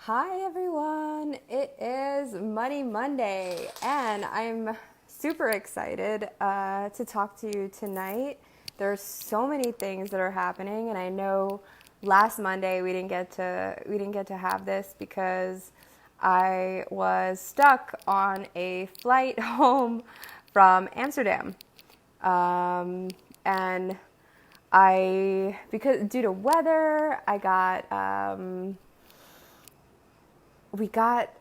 Hi everyone, it is Money Monday and I'm super excited to talk to you tonight. There's so many things that are happening and I know last Monday we didn't get to have this because I was stuck on a flight home from Amsterdam. And because due to weather, we got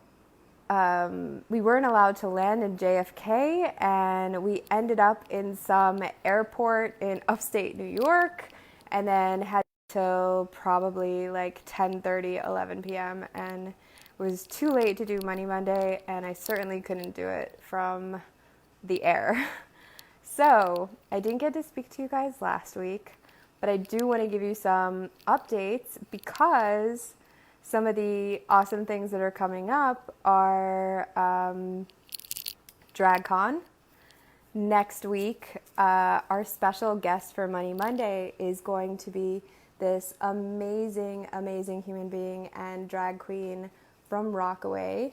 we weren't allowed to land in JFK and we ended up in some airport in upstate New York and then had till probably like 10:30, 11 p.m. and it was too late to do Money Monday and I certainly couldn't do it from the air. So I didn't get to speak to you guys last week, but I do want to give you some updates because some of the awesome things that are coming up are DragCon. Next week, our special guest for Money Monday is going to be this amazing, amazing human being and drag queen from Rockaway.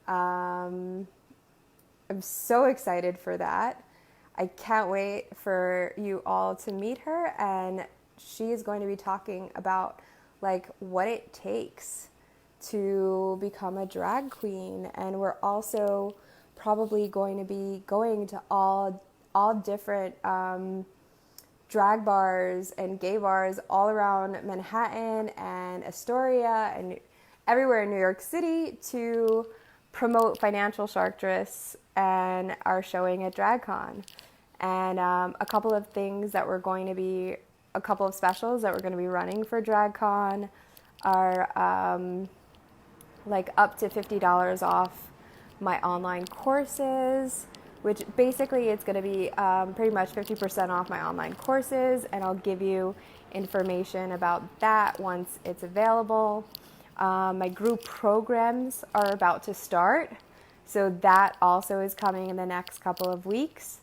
I'm so excited for that. I can't wait for you all to meet her, and she is going to be talking about like what it takes to become a drag queen. And we're also probably going to be going to all different drag bars and gay bars all around Manhattan and Astoria and everywhere in New York City to promote Financial Sharktress and our showing at DragCon. And a couple of specials that we're going to be running for DragCon are like up to $50 off my online courses, which basically it's going to be pretty much 50% off my online courses, and I'll give you information about that once it's available. My group programs are about to start, so that also is coming in the next couple of weeks.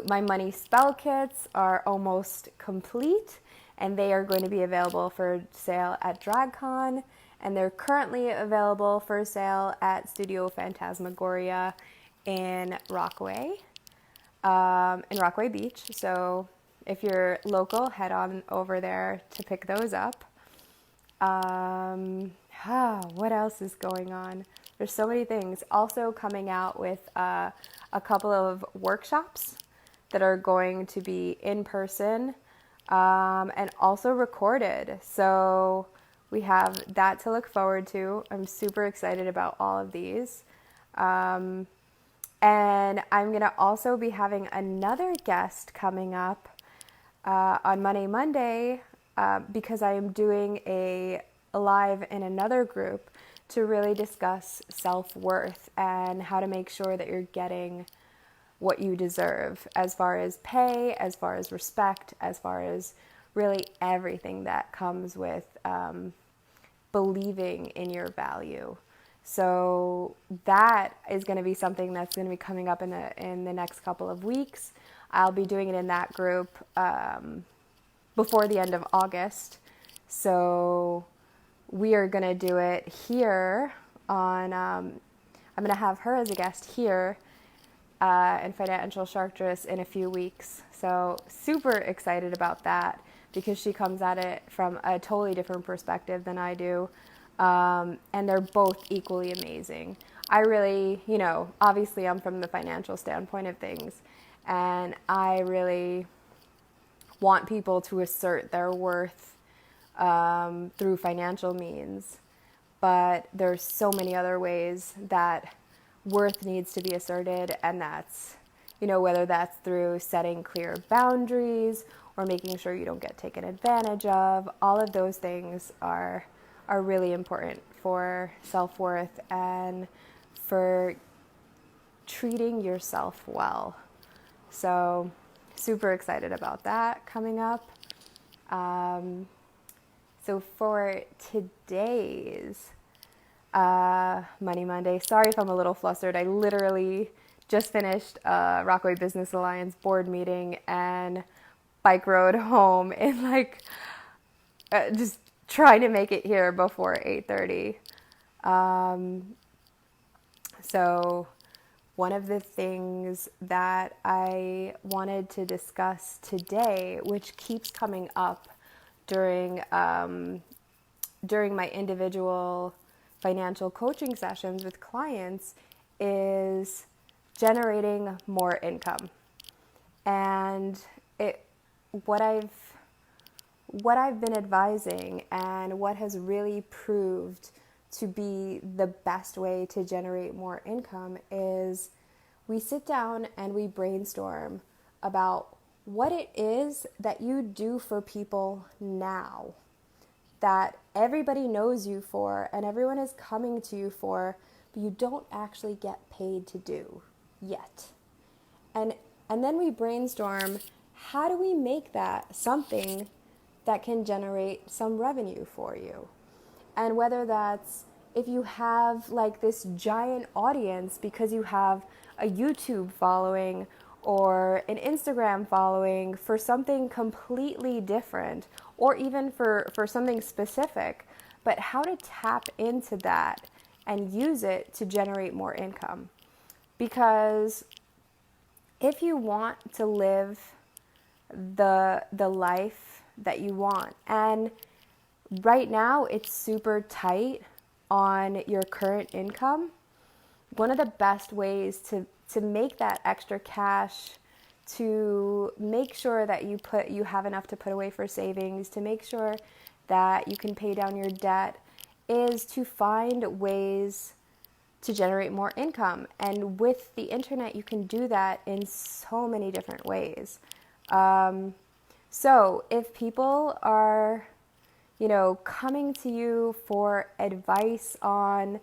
My money spell kits are almost complete, and they are going to be available for sale at DragCon, and they're currently available for sale at Studio Phantasmagoria in Rockaway Beach. So if you're local, head on over there to pick those up. What else is going on? There's so many things. Also coming out with a couple of workshops that are going to be in person and also recorded. So we have that to look forward to. I'm super excited about all of these. And I'm going to also be having another guest coming up on Monday because I am doing a live in another group to really discuss self-worth and how to make sure that you're getting what you deserve as far as pay, as far as respect, as far as really everything that comes with believing in your value. So that is going to be something that's going to be coming up in the next couple of weeks. I'll be doing it in that group before the end of August. So we are going to do it here on, I'm going to have her as a guest here in Financial Sharktress in a few weeks. So super excited about that because she comes at it from a totally different perspective than I do. And they're both equally amazing. I really, obviously I'm from the financial standpoint of things, and I really want people to assert their worth through financial means. But there's so many other ways that worth needs to be asserted, and that's, whether that's through setting clear boundaries or making sure you don't get taken advantage of. All of those things are really important for self-worth and for treating yourself well. So super excited about that coming up. So for today's Money Monday, sorry if I'm a little flustered. I literally just finished a Rockaway Business Alliance board meeting and bike rode home in just trying to make it here before 8:30. So one of the things that I wanted to discuss today, which keeps coming up during my individual financial coaching sessions with clients, is generating more income. And what I've been advising and what has really proved to be the best way to generate more income is we sit down and we brainstorm about what it is that you do for people now that everybody knows you for and everyone is coming to you for, but you don't actually get paid to do yet. And then we brainstorm, how do we make that something that can generate some revenue for you? And whether that's if you have like this giant audience because you have a YouTube following or an Instagram following for something completely different, or even for something specific, but how to tap into that and use it to generate more income. Because if you want to live the life that you want, and right now it's super tight on your current income, one of the best ways to make that extra cash, to make sure that you have enough to put away for savings, to make sure that you can pay down your debt, is to find ways to generate more income. And with the internet, you can do that in so many different ways. So if people are, coming to you for advice on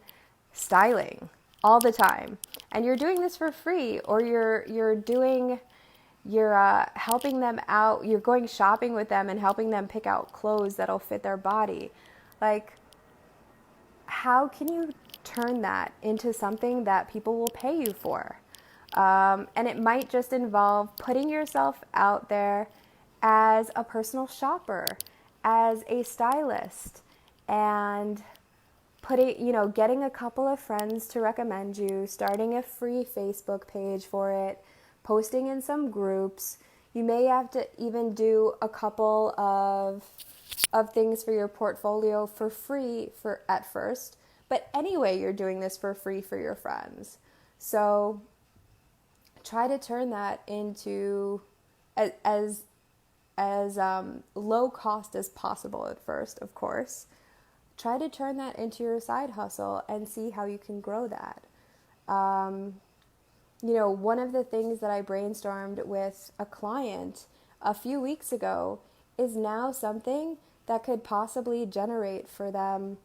styling all the time, and you're doing this for free, or you're helping them out, you're going shopping with them and helping them pick out clothes that'll fit their body, like, how can you turn that into something that people will pay you for? And it might just involve putting yourself out there as a personal shopper, as a stylist, and getting a couple of friends to recommend you, starting a free Facebook page for it, posting in some groups. You may have to even do a couple of things for your portfolio for free at first, but anyway, you're doing this for free for your friends. So try to turn that into as low cost as possible at first, of course. Try to turn that into your side hustle and see how you can grow that. One of the things that I brainstormed with a client a few weeks ago is now something that could possibly generate for them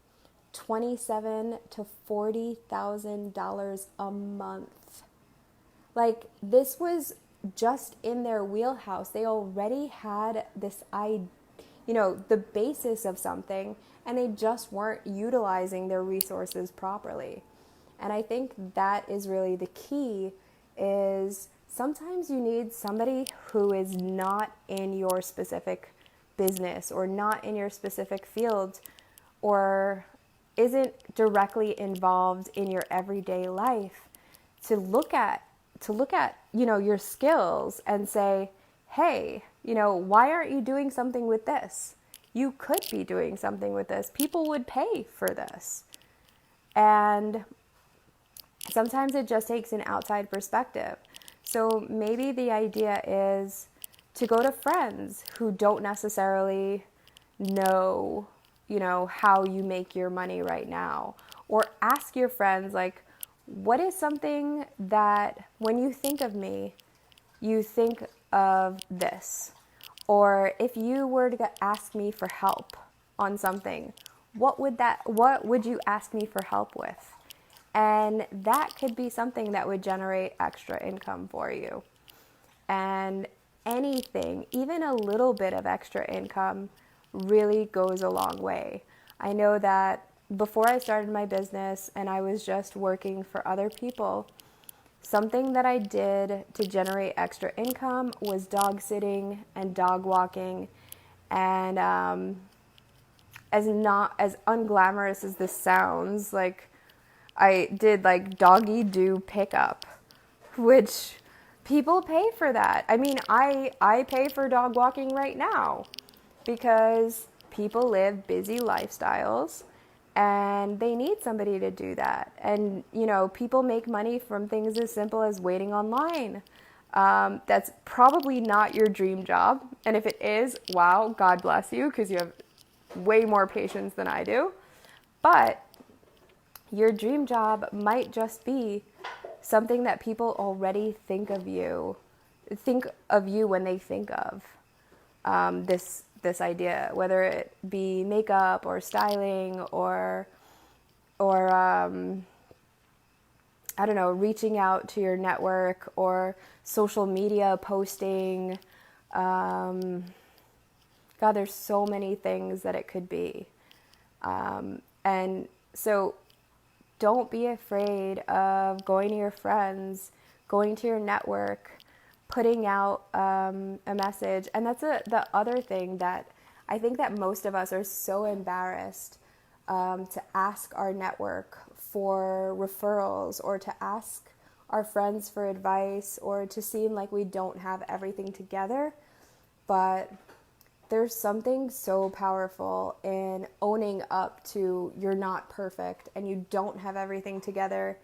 $27,000 to $40,000 a month. Like, this was just in their wheelhouse. They already had this the basis of something, and they just weren't utilizing their resources properly. And I think that is really the key, is sometimes you need somebody who is not in your specific business or not in your specific field or isn't directly involved in your everyday life to look at your skills and say, hey, why aren't you doing something with this? You could be doing something with this. People would pay for this. And sometimes it just takes an outside perspective. So maybe the idea is to go to friends who don't necessarily know, how you make your money right now. Or ask your friends, like, what is something that when you think of me, you think of this? Or if you were to ask me for help on something, what would you ask me for help with? And that could be something that would generate extra income for you. And anything, even a little bit of extra income, really goes a long way. I know that before I started my business and I was just working for other people, something that I did to generate extra income was dog sitting and dog walking. And as not as unglamorous as this sounds, like I did like doggy do pickup, which people pay for that. I mean, I pay for dog walking right now because people live busy lifestyles and they need somebody to do that. And, you know, people make money from things as simple as waiting online. That's probably not your dream job. And if it is, wow, God bless you, because you have way more patience than I do. But your dream job might just be something that people already think of you when they think of this idea, whether it be makeup or styling or I don't know, reaching out to your network or social media posting. God, there's so many things that it could be. And so don't be afraid of going to your friends, going to your network, putting out a message. And that's the other thing that I think that most of us are so embarrassed to ask our network for referrals or to ask our friends for advice or to seem like we don't have everything together. But there's something so powerful in owning up to you're not perfect and you don't have everything together,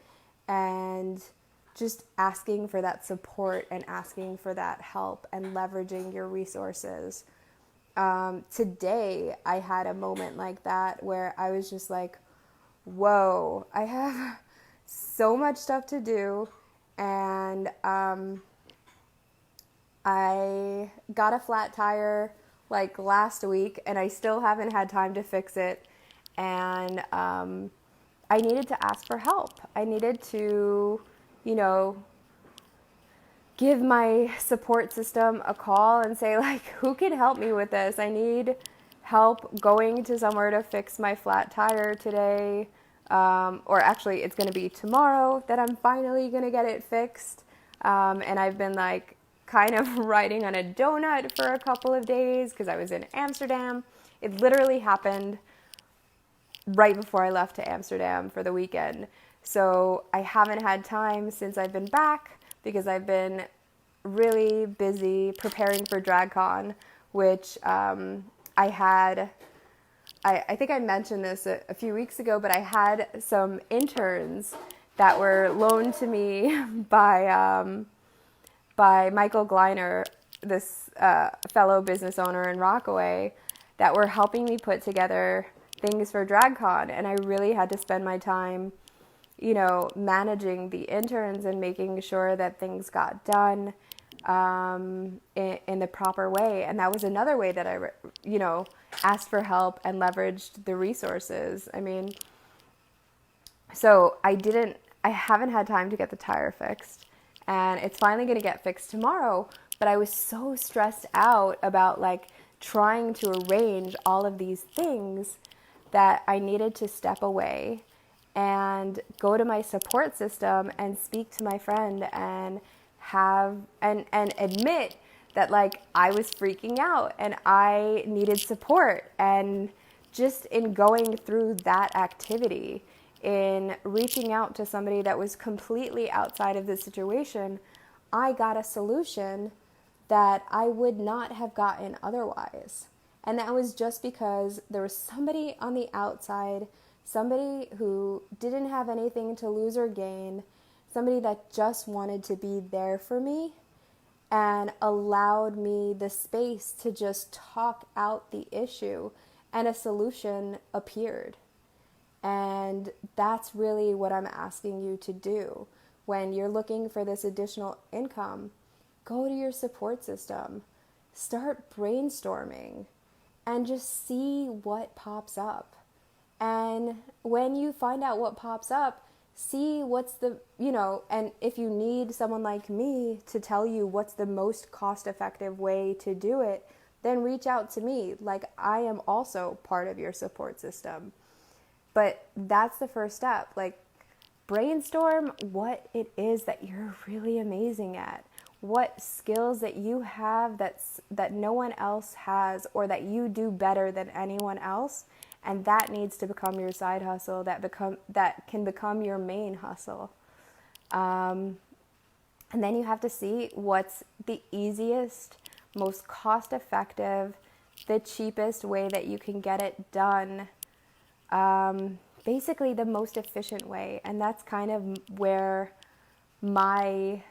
and just asking for that support and asking for that help and leveraging your resources. Today, I had a moment like that where I was just like, whoa, I have so much stuff to do. And I got a flat tire like last week and I still haven't had time to fix it. And I needed to ask for help. I needed to, you know, give my support system a call and say, like, who can help me with this? I need help going to somewhere to fix my flat tire today. Or actually, it's going to be tomorrow that I'm finally going to get it fixed. And I've been like kind of riding on a donut for a couple of days because I was in Amsterdam. It literally happened right before I left to Amsterdam for the weekend. So I haven't had time since I've been back because I've been really busy preparing for DragCon, which I think I mentioned this a few weeks ago, but I had some interns that were loaned to me by Michael Gleiner, this fellow business owner in Rockaway, that were helping me put together things for DragCon. And I really had to spend my time, you know, managing the interns and making sure that things got done in the proper way. And that was another way that I, you know, asked for help and leveraged the resources. I mean, so I haven't had time to get the tire fixed, and it's finally going to get fixed tomorrow. But I was so stressed out about like trying to arrange all of these things that I needed to step away and go to my support system and speak to my friend and admit that like I was freaking out and I needed support. And just in going through that activity, in reaching out to somebody that was completely outside of the situation, I got a solution that I would not have gotten otherwise. And that was just because there was somebody on the outside, somebody who didn't have anything to lose or gain, somebody that just wanted to be there for me and allowed me the space to just talk out the issue, and a solution appeared. And that's really what I'm asking you to do. When you're looking for this additional income, go to your support system, start brainstorming, and just see what pops up. And when you find out what pops up, see what's the, you know, and if you need someone like me to tell you what's the most cost-effective way to do it, then reach out to me. Like, I am also part of your support system. But that's the first step. Like, brainstorm what it is that you're really amazing at. What skills that you have that no one else has, or that you do better than anyone else, And that needs to become your side hustle, that can become your main hustle. And then you have to see what's the easiest, most cost effective, the cheapest way that you can get it done. Basically the most efficient way. And that's kind of where my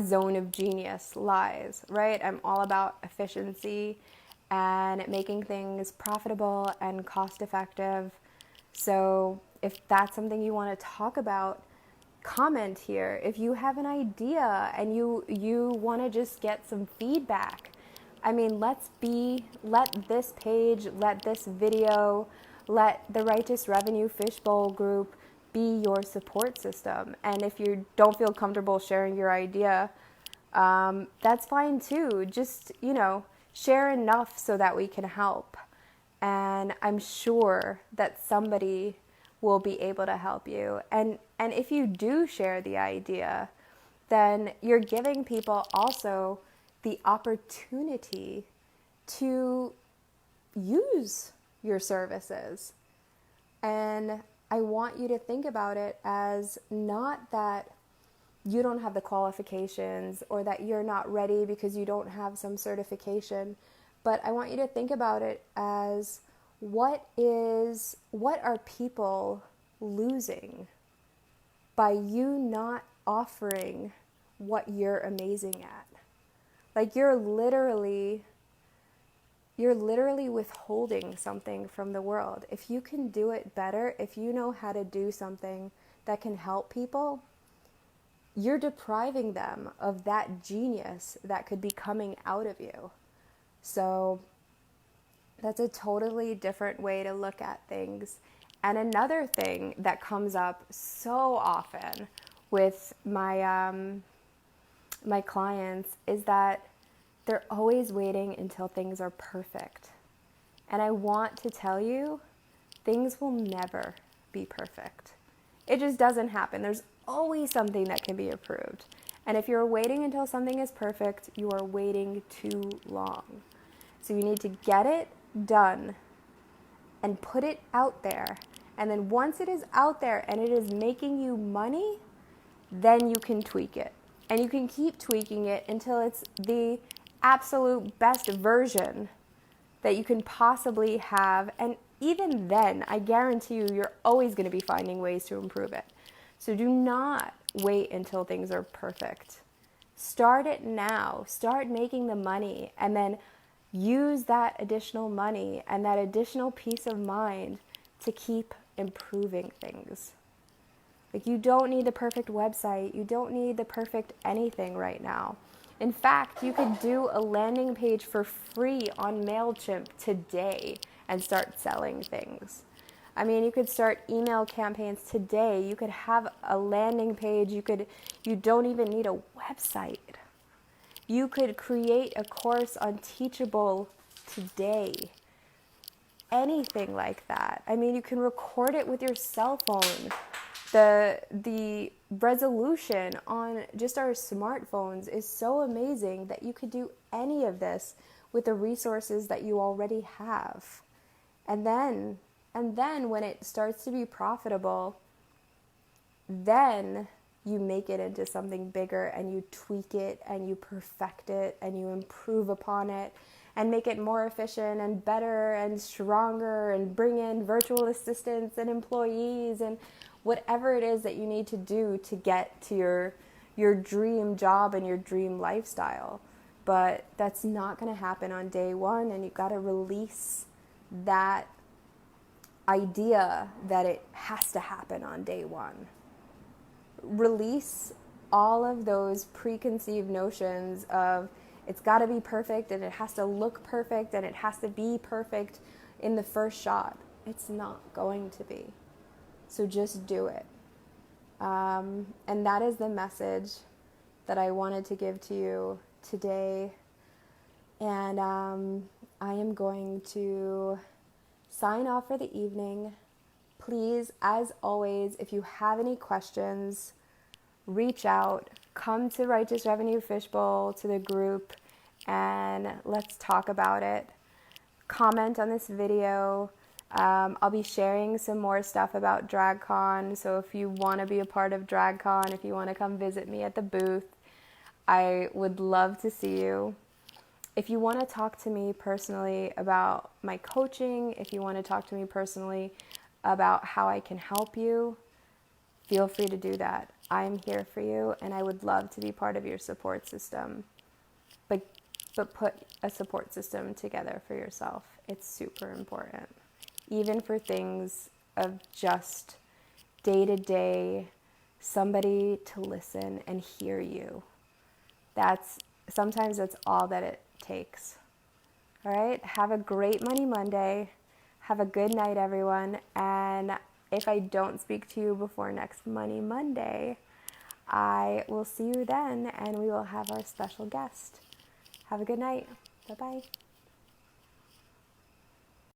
zone of genius lies, right? I'm all about efficiency and making things profitable and cost effective. So if that's something you want to talk about, comment here. If you have an idea and you want to just get some feedback, I mean, let this page, let this video, let the Righteous Revenue Fishbowl group be your support system. And if you don't feel comfortable sharing your idea, that's fine too. Just, share enough so that we can help. And I'm sure that somebody will be able to help you. And if you do share the idea, then you're giving people also the opportunity to use your services. And I want you to think about it as not that you don't have the qualifications or that you're not ready because you don't have some certification, but I want you to think about it as what are people losing by you not offering what you're amazing at? Like you're literally withholding something from the world. If you can do it better, if you know how to do something that can help people, you're depriving them of that genius that could be coming out of you. So that's a totally different way to look at things. And another thing that comes up so often with my my clients is that they're always waiting until things are perfect. And I want to tell you, things will never be perfect. It just doesn't happen. There's always something that can be improved. And if you're waiting until something is perfect, you are waiting too long. So you need to get it done and put it out there. And then once it is out there and it is making you money, then you can tweak it. And you can keep tweaking it until it's the absolute best version that you can possibly have. And even then, I guarantee you're always going to be finding ways to improve it. So do not wait until things are perfect. Start it now. Start making the money and then use that additional money and that additional peace of mind to keep improving things. Like you don't need the perfect website. You don't need the perfect anything right now. In fact, you could do a landing page for free on MailChimp today and start selling things. I mean, you could start email campaigns today. You could have a landing page. You don't even need a website. You could create a course on Teachable today. Anything like that. I mean, you can record it with your cell phone. The resolution on just our smartphones is so amazing that you could do any of this with the resources that you already have. And then when it starts to be profitable, then you make it into something bigger and you tweak it and you perfect it and you improve upon it and make it more efficient and better and stronger and bring in virtual assistants and employees and whatever it is that you need to do to get to your dream job and your dream lifestyle. But that's not going to happen on day one, and you've got to release that idea that it has to happen on day one. Release all of those preconceived notions of it's got to be perfect and it has to look perfect and it has to be perfect in the first shot. It's not going to be. So just do it. And that is the message that I wanted to give to you today. And I am going to sign off for the evening. Please, as always, if you have any questions, reach out. Come to Righteous Revenue Fishbowl, to the group, and let's talk about it. Comment on this video. I'll be sharing some more stuff about DragCon. So if you want to be a part of DragCon, if you want to come visit me at the booth, I would love to see you. If you want to talk to me personally about my coaching, if you want to talk to me personally about how I can help you, feel free to do that. I'm here for you, and I would love to be part of your support system. But put a support system together for yourself. It's super important. Even for things of just day-to-day, somebody to listen and hear you. Sometimes that's all that it takes. All right, have a great Money Monday. Have a good night, everyone. And if I don't speak to you before next Money Monday, I will see you then, and we will have our special guest. Have a good night. Bye-bye.